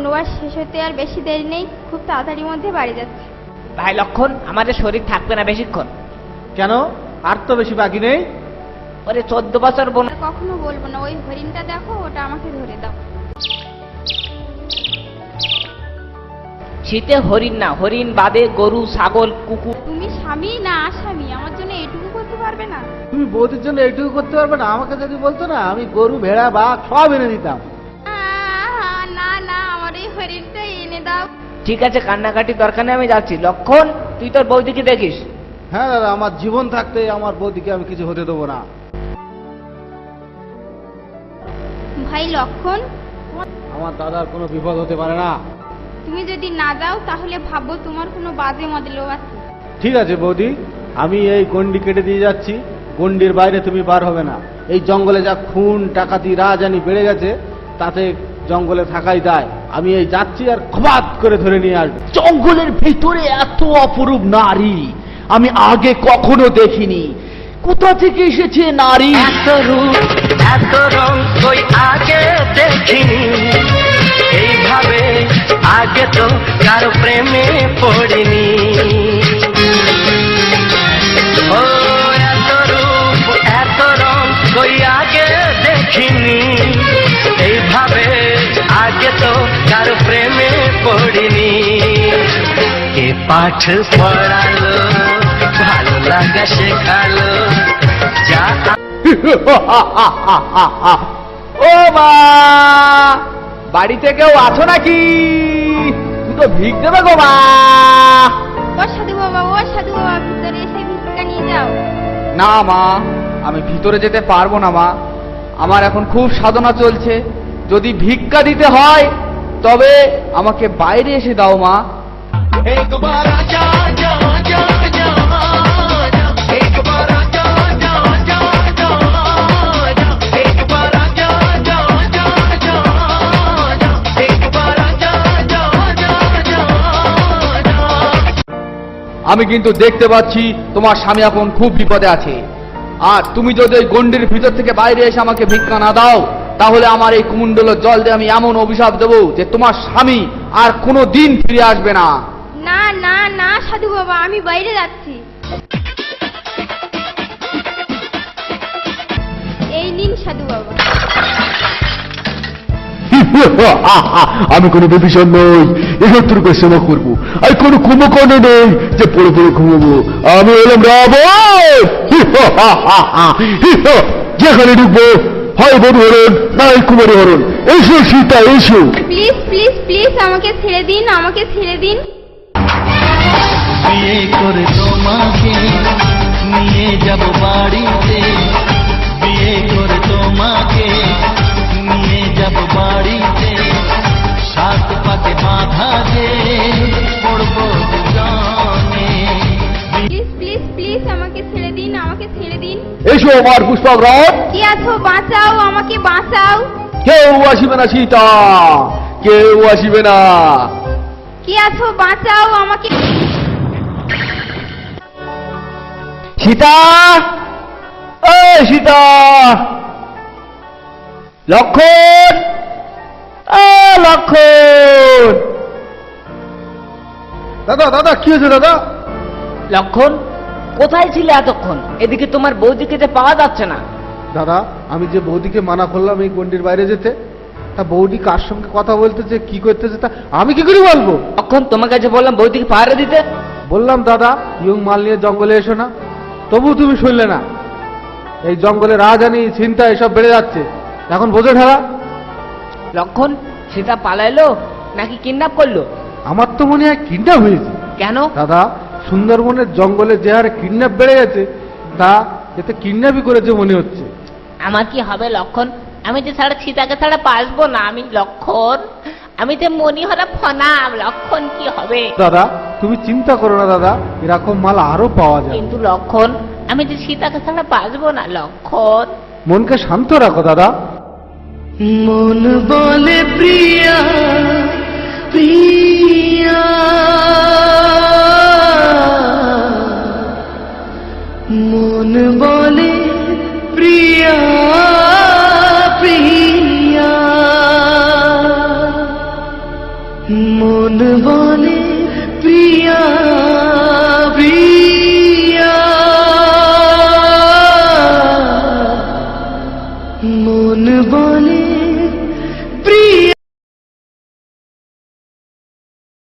বনবাস শেষ হতে আর বেশি দেরি নেই, খুব তাড়াতাড়ির মধ্যে বাড়ি যাচ্ছি। ভাই লক্ষণ, আমাদের শরীর থাকবে না বেশিক্ষণ। কেন? আর তো বেশি বাকি নেই। ওরে 14 বছর বন। আর কখনো বলবো না, ওই হরিণটা দেখো, ওটা আমাকে ধরে দাও। শীতে হরিণ না, হরিণ বাদে গরু, ছাগল, কুকুর। তুমি স্বামী না আসামি, আমার জন্য এটুকু করতে পারবে না? তুমি বৌদির জন্য এইটুকু করতে পারবে না? আমাকে যদি বলতো না, আমি গরু, ভেড়া, বাঘ সব এনে দিতাম। না না, আমার এই হরিণটা এনে দাও। ঠিক আছে, কান্নাকাটির দরকার নেই, আমি যাচ্ছি। লক্ষণ, তুই তোর বৌদিকে দেখিস। হ্যাঁ দাদা, আমার জীবন থাকতে আমার বৌদিকে আমি কিছু হতে দেবো না। ভাই লক্ষণ, আমার দাদার কোনো বিপদ হতে পারে না। তুমি যদি না যাও তাহলে ভাববো তোমার কোনো বাজে মতলব আছে। ঠিক আছে বৌদি, আমি এই গন্ডি কেটে দিয়ে যাচ্ছি, গন্ডির বাইরে তুমি বার হবে না। এই জঙ্গলে যা খুন ডাকাতি রাজানি বেড়ে গেছে, তাতে জঙ্গলে থাকাই দায়। আমি এই যাচ্ছি আর খবাত করে ধরে নিয়ে আসবো। জঙ্গলের ভিতরে এত অপরূপ নারী আমি আগে কখনো দেখিনি। কোথা থেকে এসেছে নারী? এত রূপ এত রং কই আগে দেখিনি, এইভাবে আগে তো কারো প্রেমে পড়িনি। ও এত রূপ এত রং কই আগে দেখিনি, এইভাবে আগে তো কারো প্রেমে পড়িনি। এ পাঠ পড়ালো, ভালো লাগা শেখালো, যা ও মা, বাড়িতে কেউ আছো নাকি? দুটো ভিক দেবে গো মা। ও সাধু বাবা, ও সাধু বাবা, ভিতরে এসে ভিক্ষা নিয়ে যাও। না মা, আমি ভিতরে যেতে পারবো না মা, আমার এখন খুব সাধনা চলছে। যদি ভিক্ষা দিতে হয় তবে আমাকে বাইরে এসে দাও মা। আমি কিন্তু দেখতে পাচ্ছি তোমার স্বামী এখন খুব বিপদে আছে, আর তুমি যদি ওই গন্ডির ভিতর থেকে বাইরে এসে আমাকে ভিক্ষা না দাও, তাহলে আমার এই কুমণ্ডলের জল দিয়ে আমি এমন অভিশাপ দেবো যে তোমার স্বামী আর কোনো দিন ফিরে আসবে না। না না না সাধু বাবা, আমি বাইরে যাচ্ছি। এই নিন সাধু বাবা। আমি কোনো বিভীষণ নই, এসত্তরকে সেবা করবো। আর কোনো কুম্ভকর্ণ নেই যে পড়ে পড়ে ঘুমাবো। আমি হলাম রাবণ। যেখানে ঢুকবো হয় বধূ হরণ, না কুমারী হরণ। এসো সীতা, এসো। প্লিজ প্লিজ প্লিজ আমাকে ছেড়ে দিন, আমাকে ছেড়ে দিন। বিয়ে করে তোমাকে নিয়ে যাব বাড়িতে, বিয়ে করে তোমাকে নিয়ে যাব বাড়িতে, সাত পাকে বাঁধা যে পড়বো দুজনে। প্লিজ প্লিজ প্লিজ আমাকে ছেড়ে দিন, আমাকে ছেড়ে দিন। এসো আমার পুষ্পগ্রাম। কি আছো, বাঁচাও, আমাকে বাঁচাও। কেউ আসিবে না সীতা, কেউ আসিবে না। কি আছো, বাঁচাও আমাকে। সীতা, ও সীতা, লক্ষণ, লক্ষণ। দাদা দাদা, কি হয়েছে দাদা? লক্ষণ, কোথায় ছিলে এতক্ষণ? এদিকে তোমার বৌদিকে যে পাওয়া যাচ্ছে না। দাদা, আমি যে বৌদিকে মানা করলাম এই গন্ডির বাইরে যেতে, তা বৌদি কার সঙ্গে কথা বলতেছে, কি করতেছে, তা আমি কি করে বলবো? লক্ষণ, তোমাকে যে বললাম বৌদিকে পাহারা দিতে। বললাম দাদা, ইয়ং মাল নিয়ে জঙ্গলে এসো না, তবু তুমি শুনলে না। এই জঙ্গলে রাজধানী চিন্তা এসব বেড়ে যাচ্ছে, এখন বোঝো ঠেলা। লক্ষণ, সীতা পালাইলো নাকি কিডন্যাপ করলো? আমার তো মনে হয় কিডন্যাপ হয়েছে। কেন? দাদা, সুন্দরবনের জঙ্গলে যে হারে কিডন্যাপ বেড়ে গেছে, তা এতে কিডন্যাপই করেছে মনে হচ্ছে। আমার কি হবে লক্ষণ? আমি যে ছাড়া সীতাকে ছাড়া বাঁচবো না। আমি লক্ষণ, আমি যে মনিহরা ফনা। লক্ষণ, কি হবে? দাদা, তুমি চিন্তা করো না দাদা, এরকম মাল আরো পাওয়া যায়। কিন্তু লক্ষণ, আমি যে সীতাকে ছাড়া বাঁচবো না। লক্ষণ, মনকে শান্ত রাখো দাদা। মন বলে প্রিয়া প্রিয়া, মন বলে প্রিয়া প্রিয়া। মন বলে